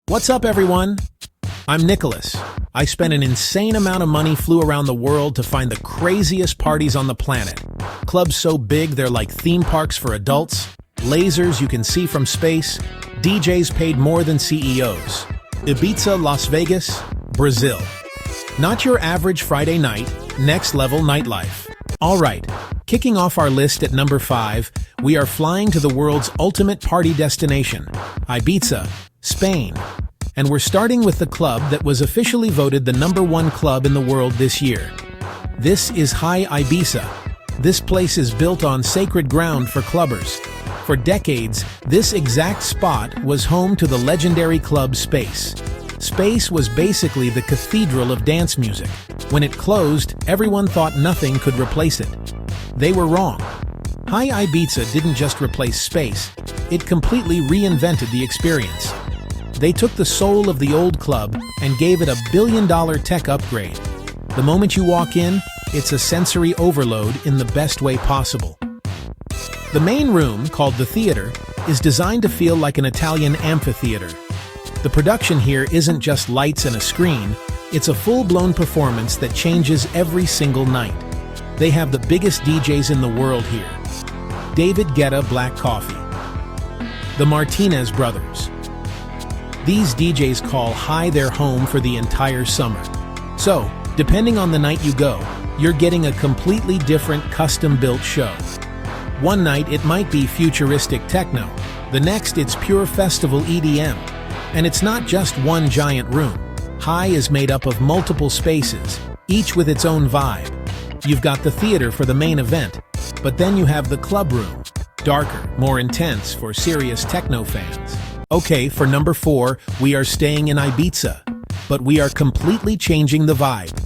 What's up, everyone? I'm Nicholas. I spent an insane amount of money, flew around the world to find the craziest parties on the planet. Clubs so big they're like theme parks for adults, lasers you can see from space, DJs paid more than CEOs. Ibiza, Las Vegas, Brazil. Not your average Friday night, next level nightlife. Alright, kicking off our list at number 5, we are flying to the world's ultimate party destination, Ibiza, Spain. And we're starting with the club that was officially voted the #1 club in the world this year. This is High Ibiza. This place is built on sacred ground for clubbers. For decades, this exact spot was home to the legendary club Space. Space was basically the cathedral of dance music. When it closed, everyone thought nothing could replace it. They were wrong. High Ibiza didn't just replace Space, it completely reinvented the experience. They took the soul of the old club and gave it a billion-dollar tech upgrade. The moment you walk in, it's a sensory overload in the best way possible. The main room, called the theater, is designed to feel like an Italian amphitheater. The production here isn't just lights and a screen, it's a full-blown performance that changes every single night. They have the biggest DJs in the world here. David Guetta Black Coffee. The Martinez Brothers. These DJs call High their home for the entire summer. So, depending on the night you go, you're getting a completely different custom-built show. One night it might be futuristic techno, the next it's pure festival EDM. And it's not just one giant room. High is made up of multiple spaces, each with its own vibe. You've got the theater for the main event, but then you have the club room, darker, more intense for serious techno fans. Okay, for number 4, we are staying in Ibiza, but we are completely changing the vibe.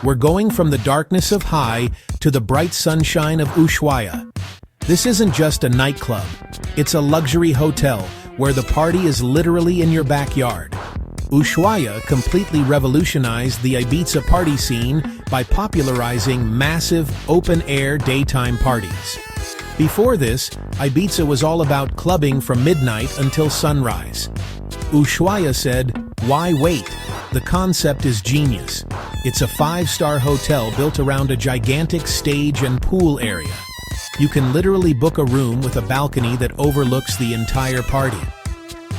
We're going from the darkness of High to the bright sunshine of Ushuaia. This isn't just a nightclub, it's a luxury hotel where the party is literally in your backyard. Ushuaia completely revolutionized the Ibiza party scene by popularizing massive, open-air daytime parties. Before this, Ibiza was all about clubbing from midnight until sunrise. Ushuaia said, "Why wait? The concept is genius. It's a 5-star hotel built around a gigantic stage and pool area. You can literally book a room with a balcony that overlooks the entire party.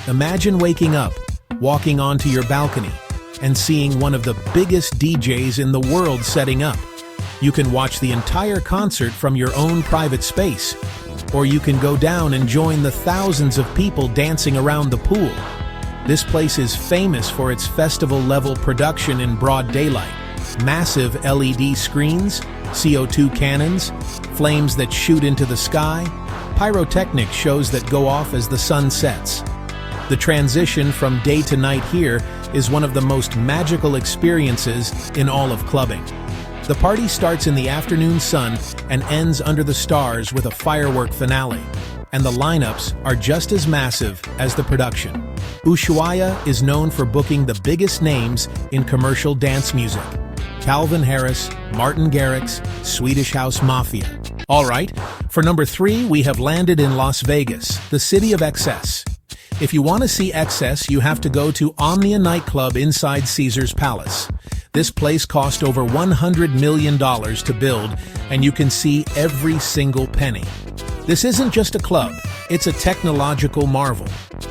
Imagine waking up, walking onto your balcony, and seeing one of the biggest DJs in the world setting up. You can watch the entire concert from your own private space, or you can go down and join the thousands of people dancing around the pool. This place is famous for its festival-level production in broad daylight. Massive LED screens, CO2 cannons, flames that shoot into the sky, pyrotechnic shows that go off as the sun sets. The transition from day to night here is one of the most magical experiences in all of clubbing. The party starts in the afternoon sun and ends under the stars with a firework finale, and the lineups are just as massive as the production. Ushuaia is known for booking the biggest names in commercial dance music. Calvin Harris, Martin Garrix, Swedish House Mafia. Alright, for number 3 we have landed in Las Vegas, the city of excess. If you want to see excess, you have to go to Omnia nightclub inside Caesar's Palace. This place cost over $100 million to build, and you can see every single penny. This isn't just a club, it's a technological marvel.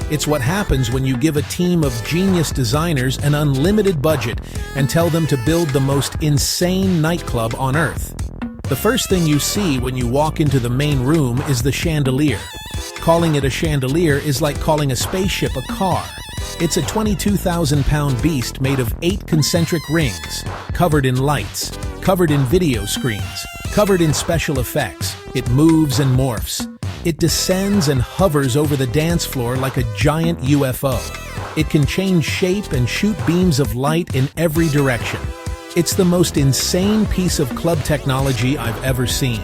It's what happens when you give a team of genius designers an unlimited budget and tell them to build the most insane nightclub on Earth. The first thing you see when you walk into the main room is the chandelier. Calling it a chandelier is like calling a spaceship a car. It's a 22,000-pound beast made of 8 concentric rings, covered in lights, covered in video screens, covered in special effects. It moves and morphs. It descends and hovers over the dance floor like a giant UFO. It can change shape and shoot beams of light in every direction. It's the most insane piece of club technology I've ever seen.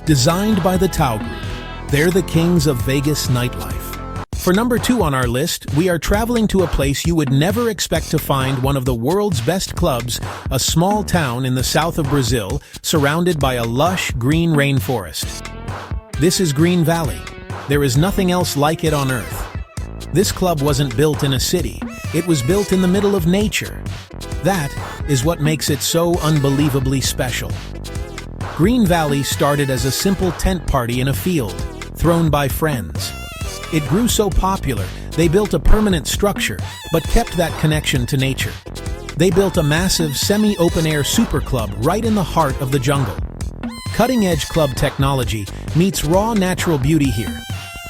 Designed by the Tao Group, they're the kings of Vegas nightlife. For number 2 on our list, we are traveling to a place you would never expect to find one of the world's best clubs, a small town in the south of Brazil, surrounded by a lush green rainforest. This is Green Valley. There is nothing else like it on Earth. This club wasn't built in a city, it was built in the middle of nature. That is what makes it so unbelievably special. Green Valley started as a simple tent party in a field, thrown by friends. It grew so popular, they built a permanent structure, but kept that connection to nature. They built a massive semi-open-air superclub right in the heart of the jungle. Cutting-edge club technology meets raw natural beauty here.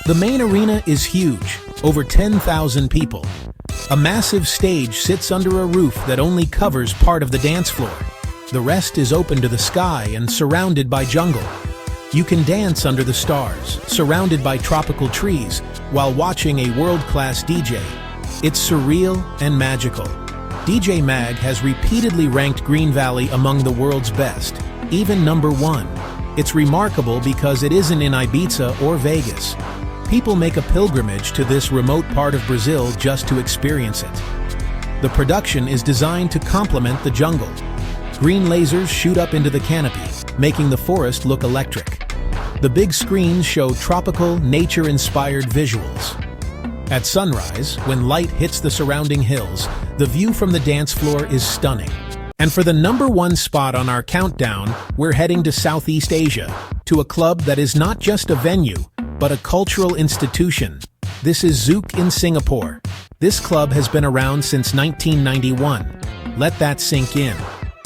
The main arena is huge, over 10,000 people. A massive stage sits under a roof that only covers part of the dance floor. The rest is open to the sky and surrounded by jungle. You can dance under the stars, surrounded by tropical trees, while watching a world-class DJ. It's surreal and magical. DJ Mag has repeatedly ranked Green Valley among the world's best, even #1. It's remarkable because it isn't in Ibiza or Vegas. People make a pilgrimage to this remote part of Brazil just to experience it. The production is designed to complement the jungle. Green lasers shoot up into the canopy, making the forest look electric. The big screens show tropical, nature-inspired visuals. At sunrise, when light hits the surrounding hills, the view from the dance floor is stunning. And for the #1 spot on our countdown, we're heading to Southeast Asia, to a club that is not just a venue, but a cultural institution. This is Zouk in Singapore. This club has been around since 1991. Let that sink in.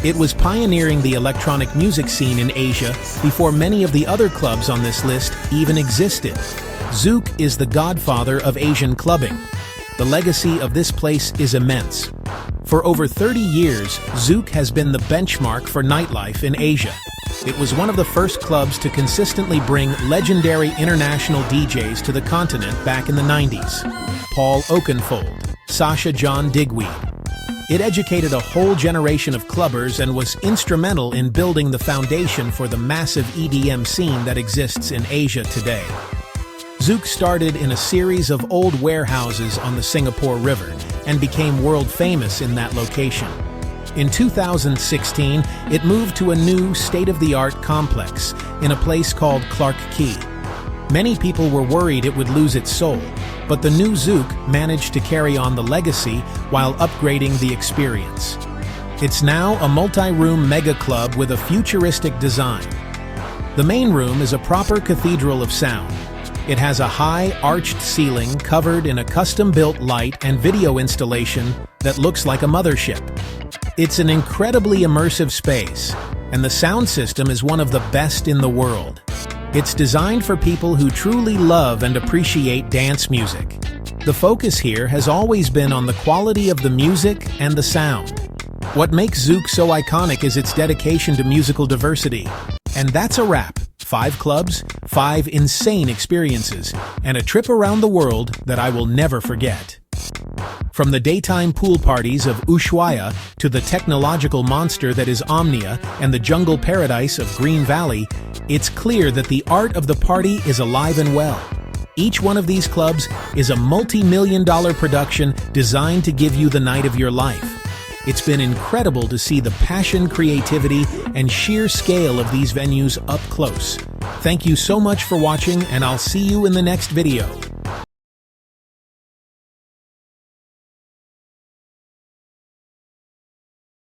It was pioneering the electronic music scene in Asia before many of the other clubs on this list even existed. Zouk is the godfather of Asian clubbing. The legacy of this place is immense. For over 30 years, Zouk has been the benchmark for nightlife in Asia. It was one of the first clubs to consistently bring legendary international DJs to the continent back in the 90s. Paul Oakenfold, Sasha John Digweed. It educated a whole generation of clubbers and was instrumental in building the foundation for the massive EDM scene that exists in Asia today. Zouk started in a series of old warehouses on the Singapore River and became world famous in that location. In 2016, it moved to a new state-of-the-art complex in a place called Clark Quay. Many people were worried it would lose its soul, but the new Zouk managed to carry on the legacy while upgrading the experience. It's now a multi-room mega club with a futuristic design. The main room is a proper cathedral of sound. It has a high, arched ceiling covered in a custom-built light and video installation that looks like a mothership. It's an incredibly immersive space, and the sound system is one of the best in the world. It's designed for people who truly love and appreciate dance music. The focus here has always been on the quality of the music and the sound. What makes Zouk so iconic is its dedication to musical diversity. And that's a wrap. 5 clubs, 5 insane experiences, and a trip around the world that I will never forget. From the daytime pool parties of Ushuaia to the technological monster that is Omnia and the jungle paradise of Green Valley, it's clear that the art of the party is alive and well. Each one of these clubs is a multi-million-dollar production designed to give you the night of your life. It's been incredible to see the passion, creativity, and sheer scale of these venues up close. Thank you so much for watching, and I'll see you in the next video.